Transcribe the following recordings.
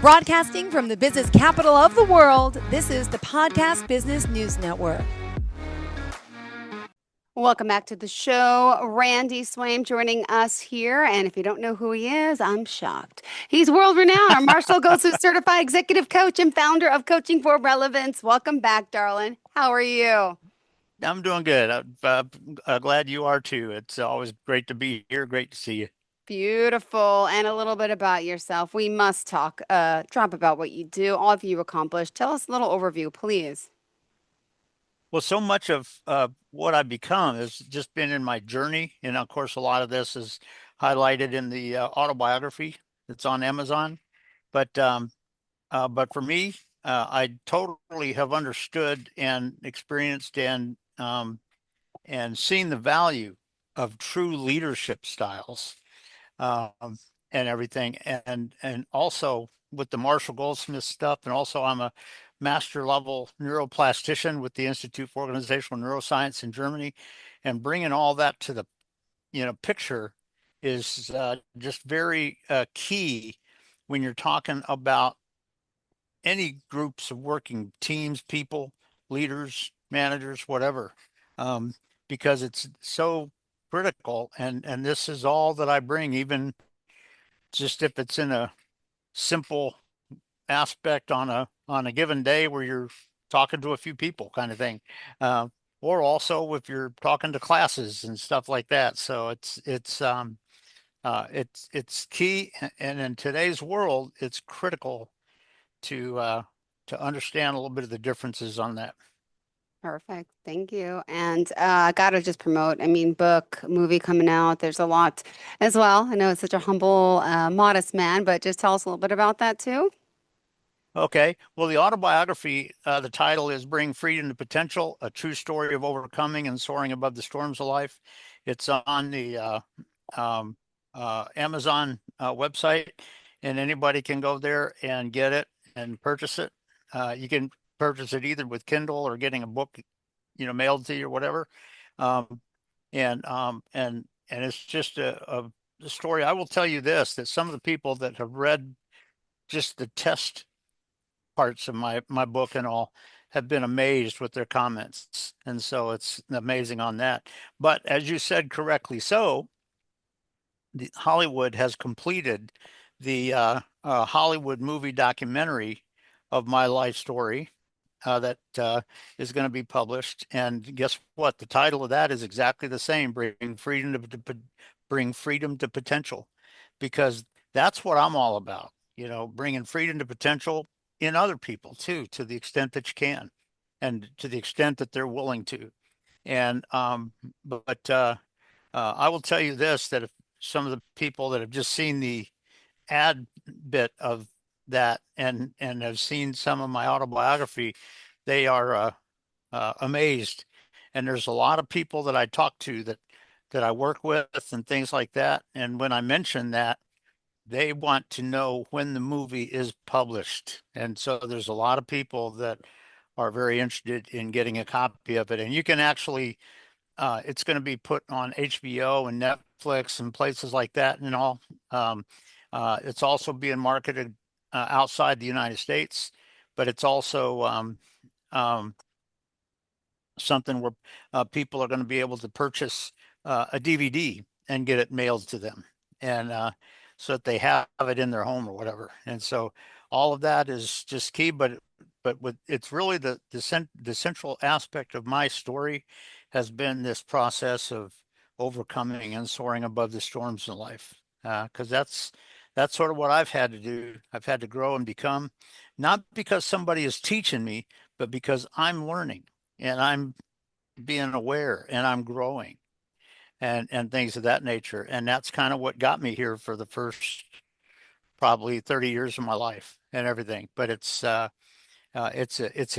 Broadcasting from the business capital of the world, this is the Podcast Business News Network. Welcome back to the show. Randy Swaim joining us here. And if you don't know who he is, I'm shocked. He's world renowned, our Marshall Goldsmith certified executive coach and founder of Coaching for Relevance. Welcome back, darling. How are you? I'm doing good. I'm glad you are too. It's always great to be here. Great to see you. Beautiful. And a little bit about yourself. We must talk, drop about what you do, all of you accomplished. Tell us a little overview, please. Well, so much of what I've become has just been in my journey. And of course, a lot of this is highlighted in the autobiography that's on Amazon. But for me, I totally have understood and experienced and seen the value of true leadership styles, um, and everything. And also with the Marshall Goldsmith stuff. And also I'm a master level neuroplastician with the Institute for Organizational Neuroscience in Germany. And bringing all that to the, picture is just very key when you're talking about any groups of working teams, people, leaders, managers, whatever, um, because it's so critical. And this is all that I bring, even just if it's in a simple aspect on a given day where you're talking to a few people, kind of thing, uh, or also if you're talking to classes and stuff like that. So it's key, and in today's world, it's critical to to understand a little bit of the differences on that. Perfect. Thank you. And I got to just promote, book, movie coming out. There's a lot as well. I know it's such a humble, modest man, but just tell us a little bit about that too. Okay. Well, the autobiography, the title is Bring Freedom to Potential, a true story of overcoming and soaring above the storms of life. It's on the um, Amazon website, and anybody can go there and get it and purchase it. You can purchase it either with Kindle or getting a book, mailed to you or whatever. Um, and it's just a story. I will tell you this, that some of the people that have read just the test parts of my book and all have been amazed with their comments. And so it's amazing on that. But as you said correctly, so Hollywood has completed the Hollywood movie documentary of my life story, that is going to be published. And guess what? The title of that is exactly the same: bring freedom to potential, because that's what I'm all about. Bringing freedom to potential in other people too, to the extent that you can, and to the extent that they're willing to. And but I will tell you this: that if some of the people that have just seen the ad bit of that and have seen some of my autobiography, they are amazed. And there's a lot of people that I talk to that I work with and things like that. And when I mention that, they want to know when the movie is published. And so there's a lot of people that are very interested in getting a copy of it. And you can actually, it's going to be put on HBO and Netflix and places like that and all. It's also being marketed outside the United States, but it's also um, something where people are going to be able to purchase a DVD and get it mailed to them, and so that they have it in their home or whatever. And so all of that is just key. But it's really the central aspect of my story has been this process of overcoming and soaring above the storms in life, because that's sort of what I've had to do. I've had to grow and become, not because somebody is teaching me, but because I'm learning and I'm being aware and I'm growing and things of that nature. And that's kind of what got me here for the first probably 30 years of my life and everything. But it's a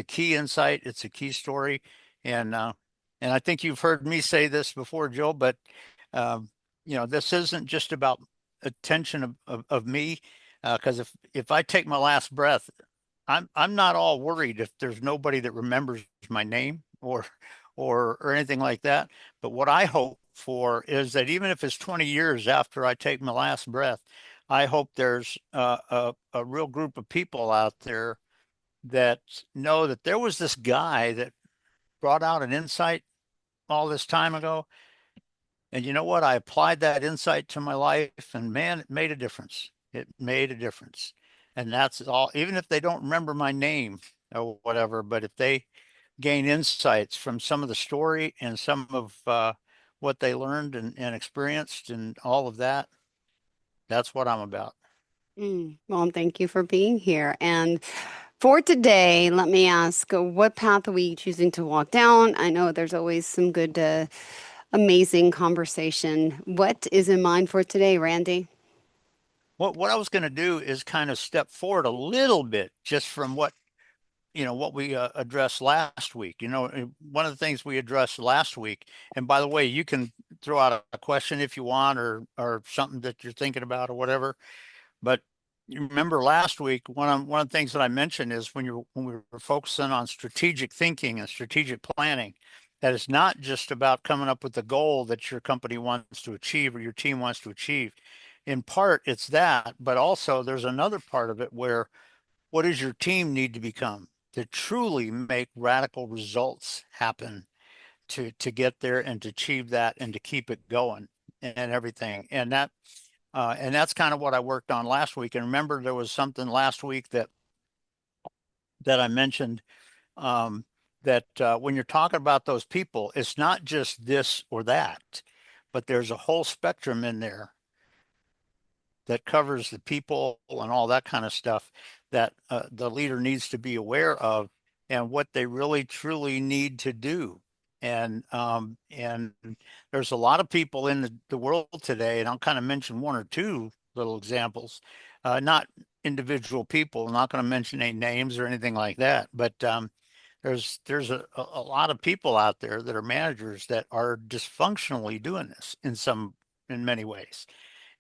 key insight. It's a key story. And I think you've heard me say this before, Joe, but um, this isn't just about attention of me, because if I take my last breath, I'm not all worried if there's nobody that remembers my name or anything like that. But what I hope for is that even if it's 20 years after I take my last breath, I hope there's a real group of people out there that know that there was this guy that brought out an insight all this time ago. And you know what? I applied that insight to my life, and man, it made a difference. It made a difference. And that's all, even if they don't remember my name or whatever, but if they gain insights from some of the story and some of what they learned and experienced and all of that, that's what I'm about. Well, thank you for being here. And for today, let me ask, what path are we choosing to walk down? I know there's always some good, amazing conversation. What is in mind for today, Randy? What I was going to do is kind of step forward a little bit just from what we addressed last week. One of the things we addressed last week, and by the way, you can throw out a question if you want, or something that you're thinking about or whatever. But you remember last week, one of the things that I mentioned is when we were focusing on strategic thinking and strategic planning, that it's not just about coming up with the goal that your company wants to achieve or your team wants to achieve. In part, it's that, but also there's another part of it where what does your team need to become to truly make radical results happen to get there and to achieve that and to keep it going and everything. And that's kind of what I worked on last week. And remember, there was something last week that I mentioned, that when you're talking about those people, it's not just this or that, but there's a whole spectrum in there that covers the people and all that kind of stuff that the leader needs to be aware of and what they really truly need to do. And there's a lot of people in the world today, and I'll kind of mention one or two little examples, not individual people. I'm not going to mention any names or anything like that, but there's a lot of people out there that are managers that are dysfunctionally doing this in many ways,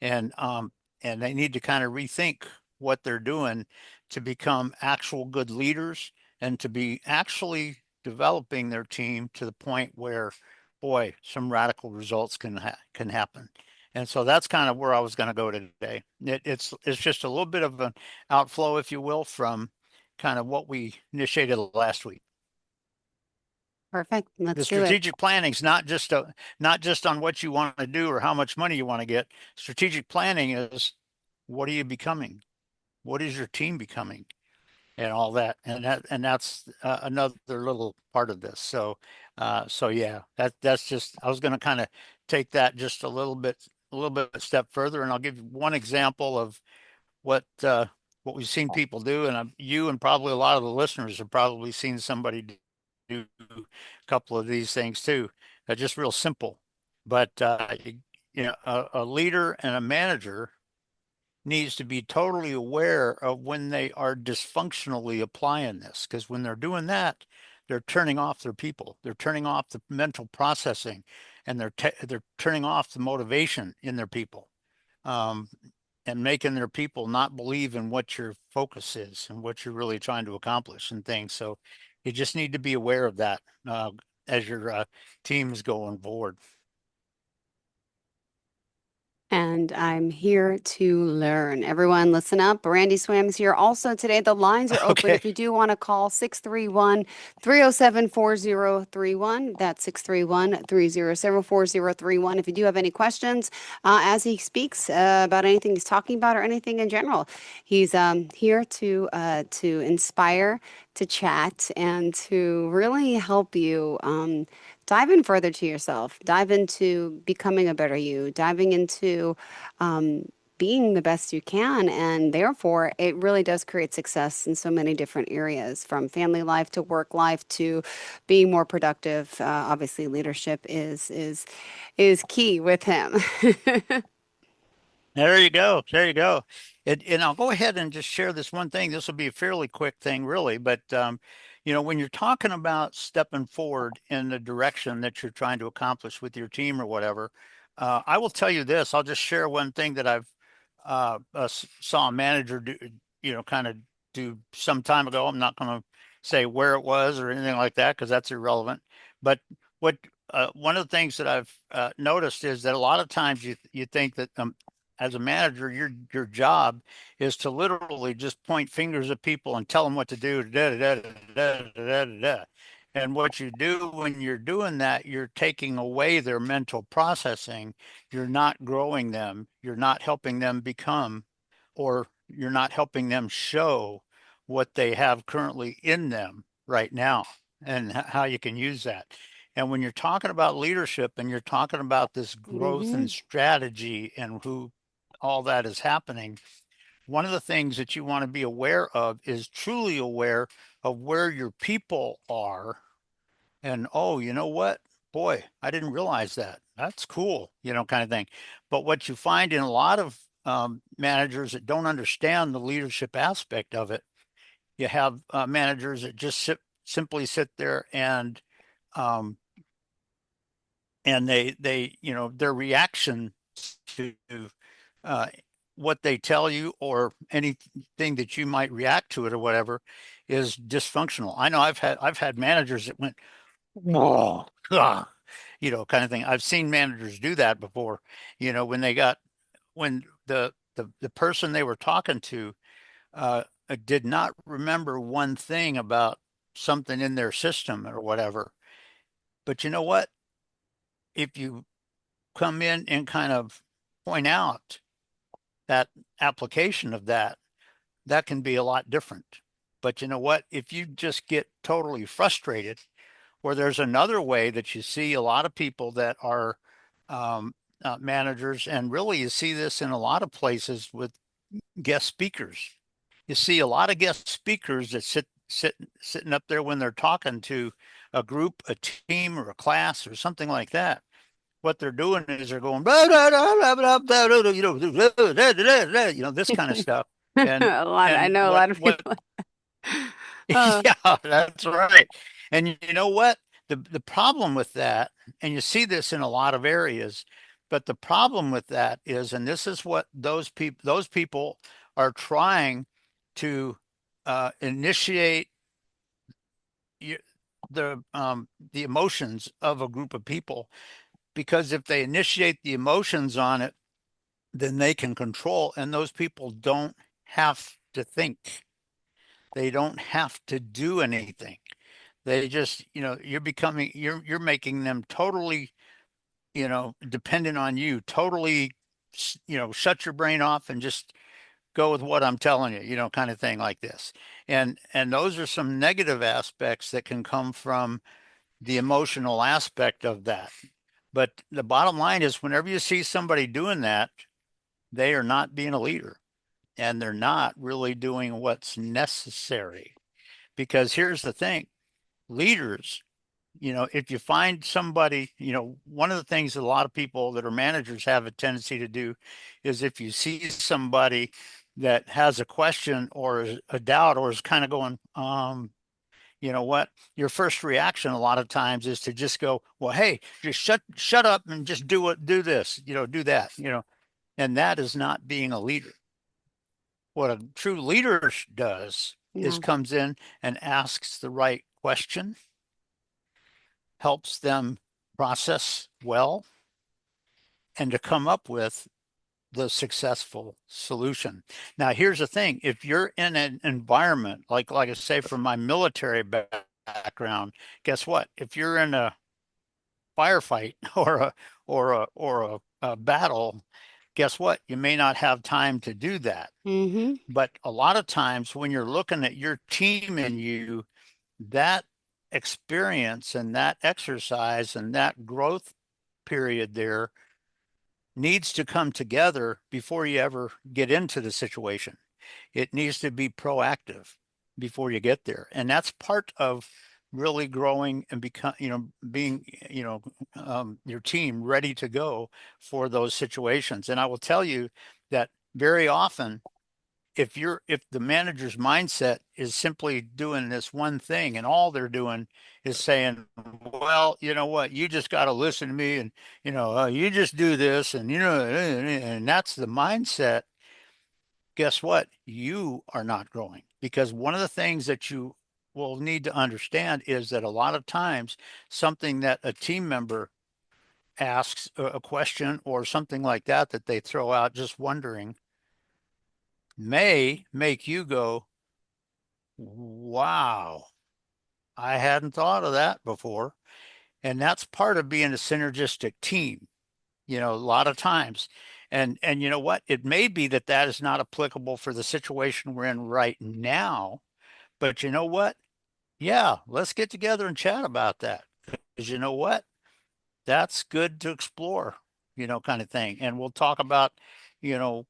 and and they need to kind of rethink what they're doing to become actual good leaders and to be actually developing their team to the point where, boy, some radical results can happen. And so that's kind of where I was going to go today. It's just a little bit of an outflow, if you will, from kind of what we initiated last week. Perfect. The Let's do it. strategic planning is not just on what you want to do or how much money you want to get. Strategic planning is, what are you becoming? What is your team becoming? And all that, and that's another little part of this. So yeah, that's just, I was going to kind of take that just a little bit a step further, and I'll give you one example of what we've seen people do, and you and probably a lot of the listeners have probably seen somebody do a couple of these things too. Just real simple, but a leader and a manager needs to be totally aware of when they are dysfunctionally applying this, because when they're doing that, they're turning off their people, they're turning off the mental processing, and they're turning off the motivation in their people, um, and making their people not believe in what your focus is and what you're really trying to accomplish and things. So you just need to be aware of that as your team is going forward. And I'm here to learn. Everyone, listen up. Randy Swaim is here also today. The lines are open. Okay. If you do want to call 631 307 4031, that's 631 307 4031. If you do have any questions as he speaks about anything he's talking about or anything in general, he's here to inspire, to chat, and to really help you. Dive in further to yourself, dive into becoming a better you, diving into being the best you can. And therefore, it really does create success in so many different areas, from family life to work life to being more productive. Obviously, leadership is key with him. There you go. There you go. And I'll go ahead and just share this one thing. This will be a fairly quick thing, really. But, when you're talking about stepping forward in the direction that you're trying to accomplish with your team or whatever, I will tell you this. I'll just share one thing that I've saw a manager do, kind of do some time ago. I'm not going to say where it was or anything like that because that's irrelevant. But what one of the things that I've noticed is that a lot of times you think that as a manager, your job is to literally just point fingers at people and tell them what to do. Da, da, da, da, da, da, da. And what you do when you're doing that, you're taking away their mental processing. You're not growing them. You're not helping them become, or you're not helping them show what they have currently in them right now and how you can use that. And when you're talking about leadership and you're talking about this growth Mm-hmm. and strategy and who all that is happening, one of the things that you want to be aware of is truly aware of where your people are. And oh, you know what? Boy, I didn't realize that. That's cool, kind of thing. But what you find in a lot of managers that don't understand the leadership aspect of it, you have managers that just simply sit there um, and they their reaction to uh, what they tell you or anything that you might react to it or whatever is dysfunctional. I know I've had managers that went whoa, kind of thing. I've seen managers do that before, when the person they were talking to did not remember one thing about something in their system or whatever. But you know what? If you come in and kind of point out that application of that, that can be a lot different. But you know what? If you just get totally frustrated, or there's another way that you see a lot of people that are managers, and really you see this in a lot of places with guest speakers. You see a lot of guest speakers that sitting up there when they're talking to a group, a team, or a class, or something like that. What they're doing is they're going, blah, blah, blah, blah, blah, blah, this kind of stuff. And A lot. I and know a what lot of what people. Uh, yeah, that's right. And you know what? The problem with that, and you see this in a lot of areas, but the problem with that is, and this is what those people are trying to initiate y- the emotions of a group of people, because if they initiate the emotions on it, then they can control, and those people don't have to think. They don't have to do anything. They just, you're making them totally, dependent on you, totally, shut your brain off and just go with what I'm telling you, kind of thing like this. And those are some negative aspects that can come from the emotional aspect of that. But the bottom line is whenever you see somebody doing that, they are not being a leader and they're not really doing what's necessary. Because here's the thing, leaders, if you find somebody, one of the things that a lot of people that are managers have a tendency to do is if you see somebody that has a question or a doubt or is kind of going, you know what, your first reaction a lot of times is to just go, well, hey, just shut up and just do this, do that, and that is not being a leader. What a true leader does is yeah. comes in and asks the right question, helps them process well, and to come up with the successful solution. Now, here's the thing: if you're in an environment like I say from my military background, guess what? If you're in a firefight or a battle, guess what? You may not have time to do that. Mm-hmm. But a lot of times when you're looking at your team and you, that experience and that exercise and that growth period there needs to come together before you ever get into the situation. It needs to be proactive before you get there. And that's part of really growing and being, your team ready to go for those situations. And I will tell you that very often if the manager's mindset is simply doing this one thing and all they're doing is saying, well, you know what, you just got to listen to me and you just do this and that's the mindset, guess what, you are not growing. Because one of the things that you will need to understand is that a lot of times something that a team member asks a question or something like that that they throw out just wondering may make you go, wow, I hadn't thought of that before. And that's part of being a synergistic team, a lot of times. And you know what? It may be that that is not applicable for the situation we're in right now, but you know what? Yeah, let's get together and chat about that. Because you know what? That's good to explore, kind of thing. And we'll talk about,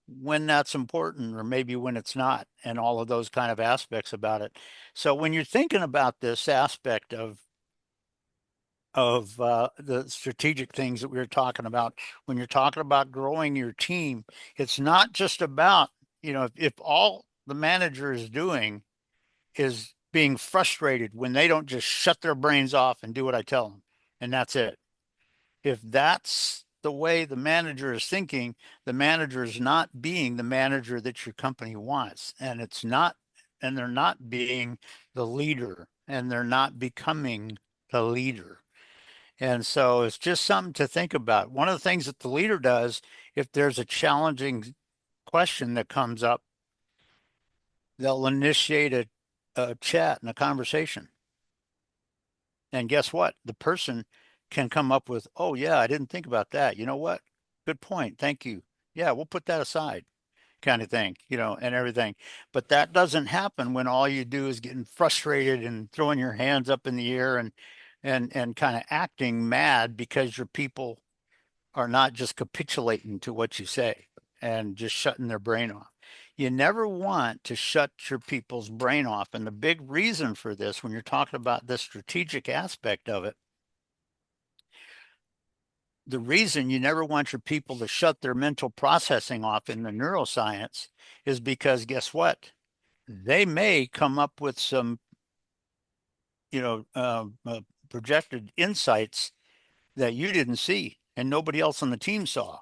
when that's important or maybe when it's not, and all of those kind of aspects about it. So when you're thinking about this aspect of the strategic things that we were talking about, when you're talking about growing your team, it's not just about, if all the manager is doing is being frustrated when they don't just shut their brains off and do what I tell them, and that's it. If that's the way the manager is thinking, the manager is not being the manager that your company wants. And they're not being the leader, and they're not becoming the leader. And so it's just something to think about. One of the things that the leader does, if there's a challenging question that comes up, they'll initiate a chat and a conversation. And guess what? The person can come up with, oh, yeah, I didn't think about that. You know what? Good point. Thank you. Yeah, we'll put that aside, kind of thing, and everything. But that doesn't happen when all you do is getting frustrated and throwing your hands up in the air and kind of acting mad because your people are not just capitulating to what you say and just shutting their brain off. You never want to shut your people's brain off. And the big reason for this, when you're talking about the strategic aspect of it, the reason you never want your people to shut their mental processing off in the neuroscience is because guess what? They may come up with some, projected insights that you didn't see and nobody else on the team saw.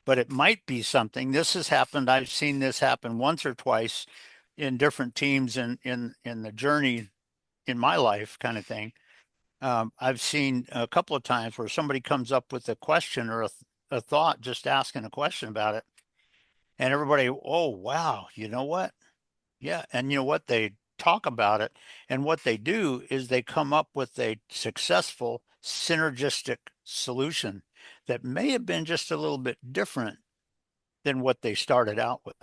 But it might be something. This has happened. I've seen this happen once or twice in different teams in the journey in my life, kind of thing. I've seen a couple of times where somebody comes up with a question or a thought, just asking a question about it, and everybody, oh wow, you know what? Yeah, and you know what? They talk about it, and what they do is they come up with a successful synergistic solution that may have been just a little bit different than what they started out with.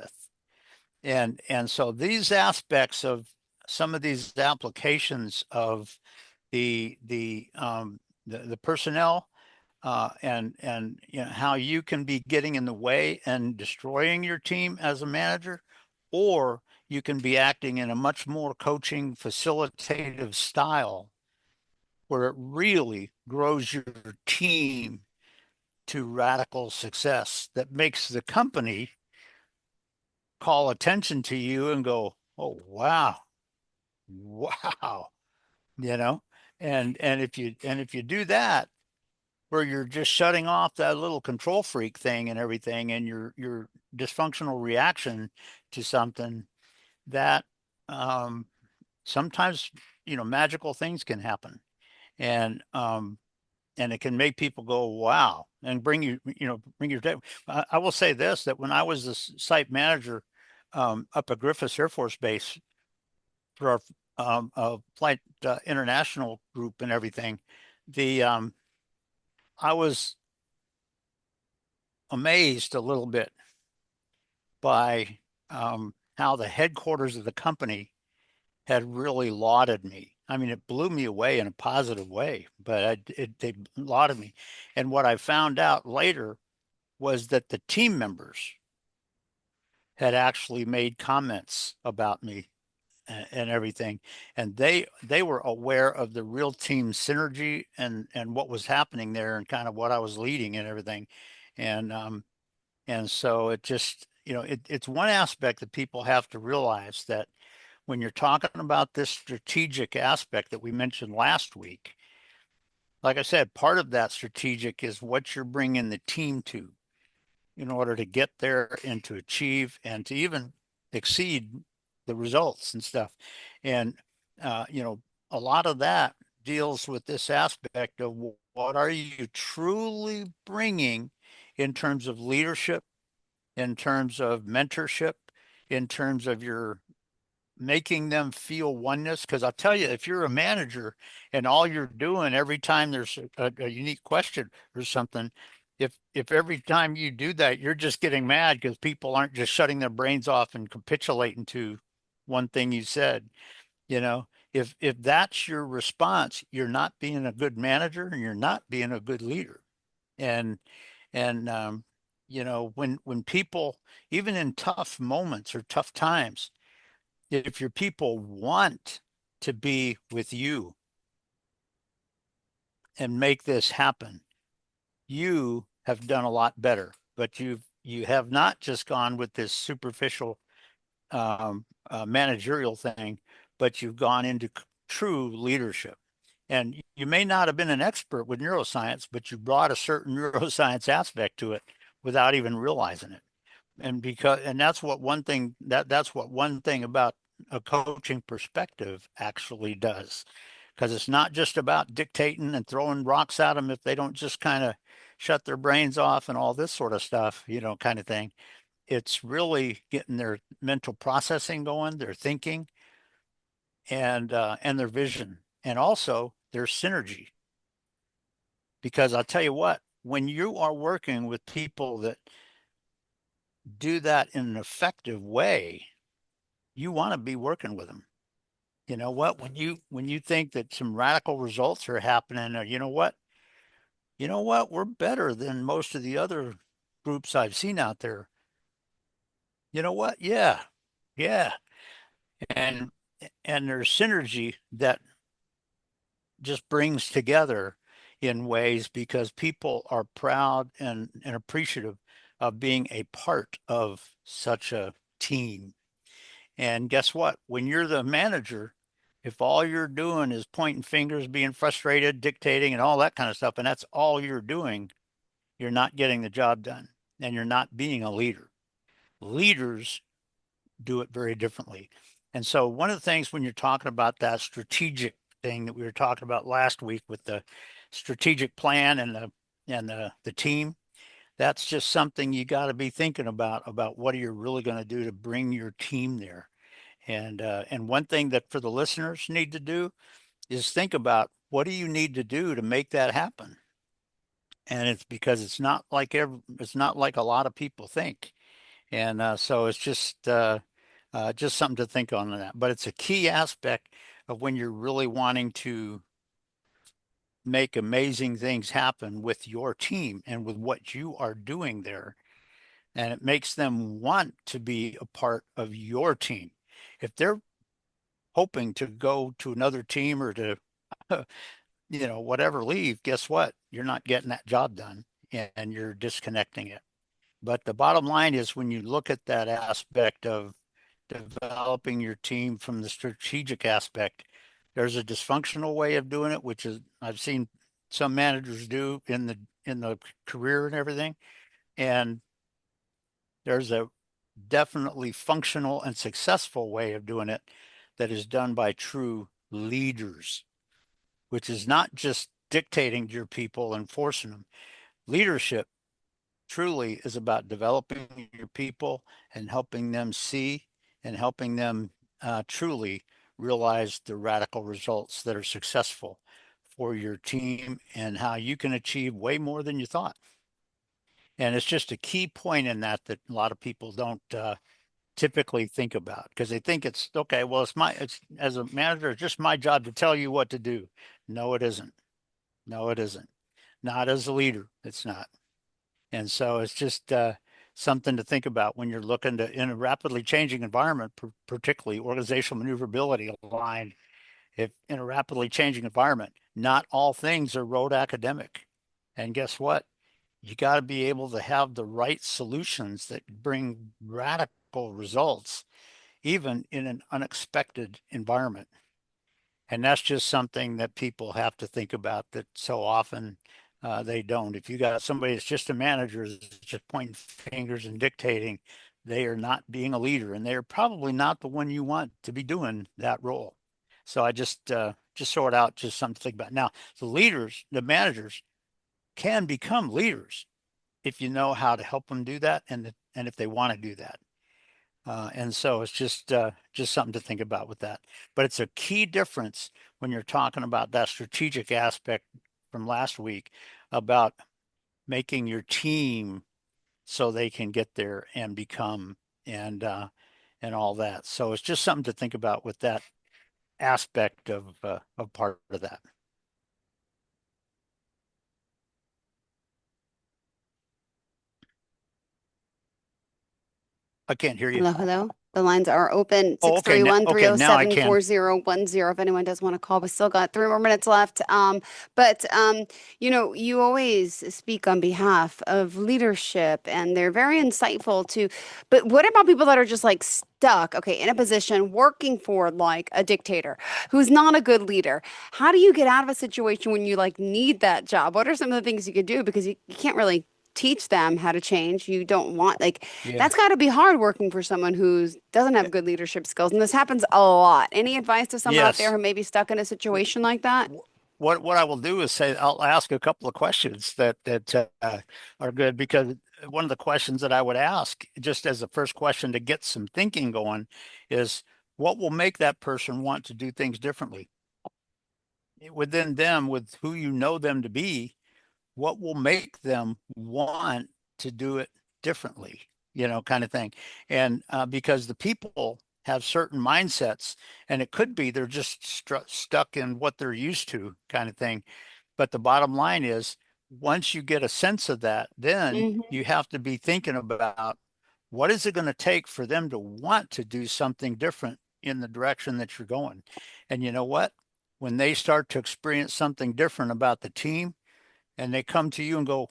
And so these aspects of some of these applications of the personnel and how you can be getting in the way and destroying your team as a manager, or you can be acting in a much more coaching facilitative style where it really grows your team to radical success that makes the company call attention to you and go, oh wow, wow, you know, and if you do that, where you're just shutting off that little control freak thing and everything, and your dysfunctional reaction to something that sometimes magical things can happen, and it can make people go wow and bring your day. I will say this, that when I was the site manager up at Griffiths Air Force Base for our flight international group and everything, the I was amazed a little bit by how the headquarters of the company had really lauded me. I mean, it blew me away in a positive way, but they lauded me. And what I found out later was that the team members had actually made comments about me and everything, and they were aware of the real team synergy and what was happening there and kind of what I was leading and everything, and so it just it's one aspect that people have to realize, that when you're talking about this strategic aspect that we mentioned last week, like I said, part of that strategic is what you're bringing the team to in order to get there and to achieve and to even exceed the results and stuff. And, a lot of that deals with this aspect of what are you truly bringing in terms of leadership, in terms of mentorship, in terms of your making them feel oneness? Because I'll tell you, if you're a manager and all you're doing every time there's a unique question or something, if every time you do that, you're just getting mad because people aren't just shutting their brains off and capitulating to one thing you said, you know, if that's your response, you're not being a good manager and you're not being a good leader. And and you know, when people, even in tough moments or tough times, if your people want to be with you and make this happen, you have done a lot better. But you have not just gone with this superficial managerial thing, but you've gone into true leadership. And you may not have been an expert with neuroscience, but you brought a certain neuroscience aspect to it without even realizing it. And that's what one thing that's what one thing about a coaching perspective actually does, because it's not just about dictating and throwing rocks at them if they don't just kind of shut their brains off and all this sort of stuff, you know, kind of thing. It's really getting their mental processing going, their thinking, and their vision, and also their synergy. Because I'll tell you what, when you are working with people that do that in an effective way, you want to be working with them. You know what? When you think that some radical results are happening, or you know what, we're better than most of the other groups I've seen out there. You know what? Yeah, yeah, and and there's synergy that just brings together in ways because people are proud and appreciative of being a part of such a team. And guess what? When you're the manager, if all you're doing is pointing fingers, being frustrated, dictating, and all that kind of stuff, and that's all you're doing, you're not getting the job done and you're not being a leader. Leaders do it very differently. And so, one of the things when you're talking about that strategic thing that we were talking about last week with the strategic plan and the team, that's just something you got to be thinking about what are you really going to do to bring your team there. And one thing that for the listeners need to do is think about what do you need to do to make that happen. And it's because it's not like a lot of people think. And so it's just something to think on that. But it's a key aspect of when you're really wanting to make amazing things happen with your team and with what you are doing there. And it makes them want to be a part of your team. If they're hoping to go to another team or to, whatever, leave, guess what? You're not getting that job done and you're disconnecting it. But the bottom line is when you look at that aspect of developing your team from the strategic aspect, there's a dysfunctional way of doing it, which is I've seen some managers do in the career and everything. And there's a definitely functional and successful way of doing it that is done by true leaders, which is not just dictating to your people and forcing them. Leadership truly is about developing your people and helping them see and helping them truly realize the radical results that are successful for your team and how you can achieve way more than you thought. And it's just a key point in that a lot of people don't typically think about because they think it's okay. Well, it's as a manager, it's just my job to tell you what to do. No, it isn't. No, it isn't. Not as a leader. It's not. And so it's just something to think about when you're looking to, in a rapidly changing environment, particularly organizational maneuverability aligned. If in a rapidly changing environment, not all things are rote academic. And guess what? You got to be able to have the right solutions that bring radical results, even in an unexpected environment. And that's just something that people have to think about that so often they don't. If you got somebody that's just a manager, that's just pointing fingers and dictating, they are not being a leader, and they're probably not the one you want to be doing that role. So I just just throw it out, just something to think about. Now, the leaders, the managers can become leaders if you know how to help them do that, and if they want to do that. And so it's just something to think about with that. But it's a key difference when you're talking about that strategic aspect from last week about making your team so they can get there and become and all that. So it's just something to think about with that aspect of part of that. I can't hear you. Hello, hello. The lines are open. Oh, Six okay. three Now, one three okay. zero Now I seven can. 4010. If anyone does want to call, we still got 3 more minutes left. But you always speak on behalf of leadership, and they're very insightful too. But what about people that are just like stuck, okay, in a position working for like a dictator who's not a good leader? How do you get out of a situation when you like need that job? What are some of the things you could do? Because you can't really teach them how to change. You don't want like Yeah. that's got to be hard working for someone who doesn't have good leadership skills. And this happens a lot. Any advice to someone out there Yes. who may be stuck in a situation like that? What I will do is say I'll ask a couple of questions that are good, because one of the questions that I would ask just as a first question to get some thinking going is what will make that person want to do things differently within them, with who you know them to be. What will make them want to do it differently, kind of thing. And because the people have certain mindsets, and it could be they're just stuck in what they're used to, kind of thing. But the bottom line is, once you get a sense of that, then Hmm. you have to be thinking about what is it going to take for them to want to do something different in the direction that you're going. And you know what? When they start to experience something different about the team, and they come to you and go,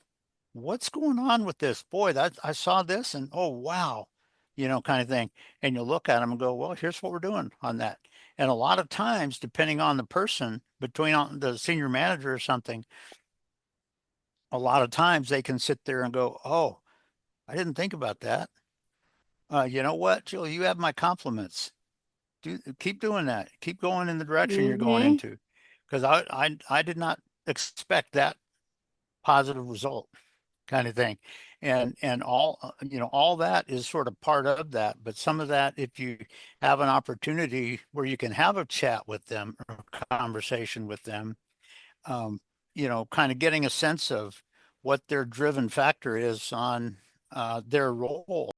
"What's going on with this? Boy, that I saw this, and oh wow," kind of thing. And you look at them and go, "Well, here's what we're doing on that." And a lot of times, depending on the person, between on the senior manager or something, a lot of times they can sit there and go, "Oh, I didn't think about that. You know what, Jill? You have my compliments. Keep doing that. Keep going in the direction you're going Hmm. into, because I did not expect that positive result." Kind of thing. And all all that is sort of part of that. But some of that, if you have an opportunity where you can have a chat with them or conversation with them, um, kind of getting a sense of what their driven factor is on their role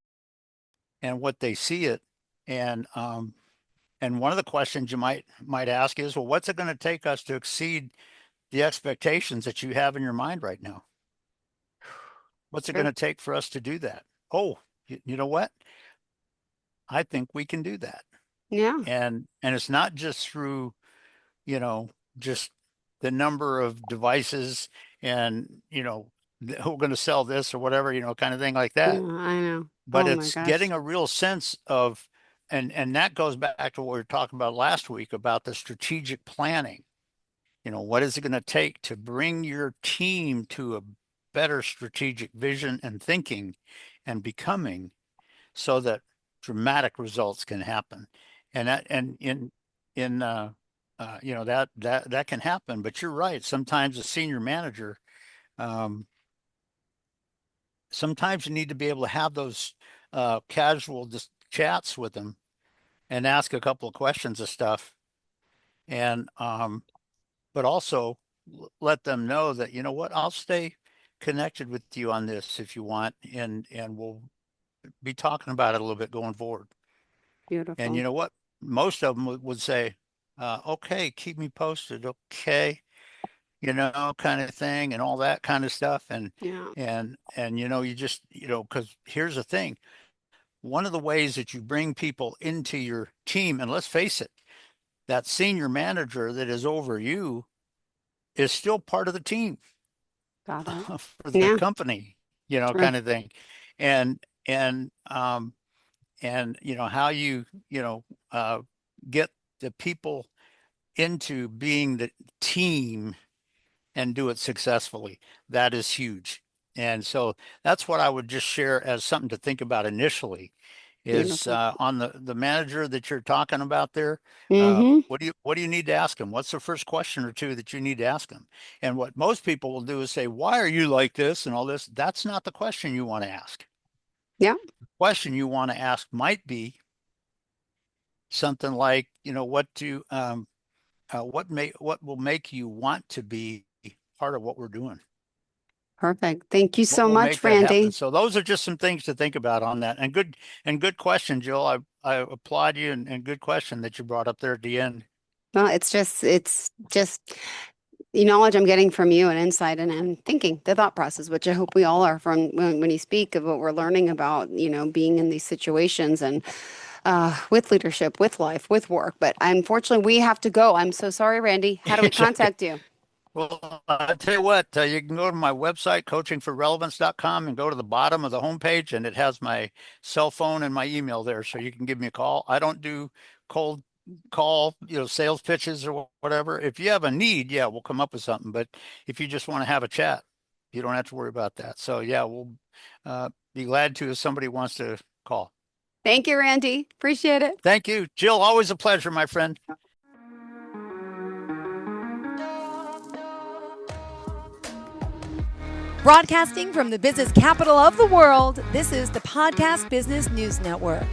and what they see it. And one of the questions you might ask is, well, what's it going to take us to exceed the expectations that you have in your mind right now? What's it going True. to take for us to do that? Oh, you know what? I think we can do that. Yeah. And it's not just through, you know, just the number of devices and, who are going to sell this or whatever, kind of thing like Yeah, that. I know. But Oh my it's gosh. getting a real sense of, and that goes back to what we were talking about last week about the strategic planning. What is it going to take to bring your team to a better strategic vision and thinking and becoming, so that dramatic results can happen. And that, and in that can happen. But you're right. Sometimes a senior manager, um, sometimes you need to be able to have those casual just chats with them and ask a couple of questions of stuff. And but also let them know that, you know what, I'll stay connected with you on this if you want, and we'll be talking about it a little bit going forward. And you Beautiful. know what? Most of them would say, okay, keep me posted. Okay. Kind of thing and all that kind of stuff. Yeah. And, you just, because here's the thing. One of the ways that you bring people into your team, and let's face it, that senior manager that is over you is still part of the team Got it. for the Yeah. company, True. kind of thing. And, how uh, get the people into being the team and do it successfully. That is huge. And so that's what I would just share as something to think about initially is Beautiful. on the manager that you're talking about there. Mm-hmm. What do you need to ask them? What's the first question or two that you need to ask them? And what most people will do is say, "Why are you like this?" and all this. That's not the question you want to ask. Yeah. The question you want to ask might be something like, what will make you want to be part of what we're doing? Perfect. Thank you What so will much, make that happen? Randy. So those are just some things to think about on that. And good question, Jill. I applaud you, and good question that you brought up there at the end. Well, it's just the knowledge I'm getting from you and insight and thinking the thought process, which I hope we all are from when you speak of what we're learning about, being in these situations and with leadership, with life, with work. But unfortunately, we have to go. I'm so sorry, Randy. How do we It's okay. contact you? Well, I tell you what, you can go to my website, coachingforrelevance.com, and go to the bottom of the homepage, and it has my cell phone and my email there, so you can give me a call. I don't do cold call, sales pitches or whatever. If you have a need, yeah, we'll come up with something. But if you just want to have a chat, you don't have to worry about that. So yeah, we'll be glad to if somebody wants to call. Thank you, Randy. Appreciate it. Thank you, Jill. Always a pleasure, my friend. Broadcasting from the business capital of the world, this is the Podcast Business News Network.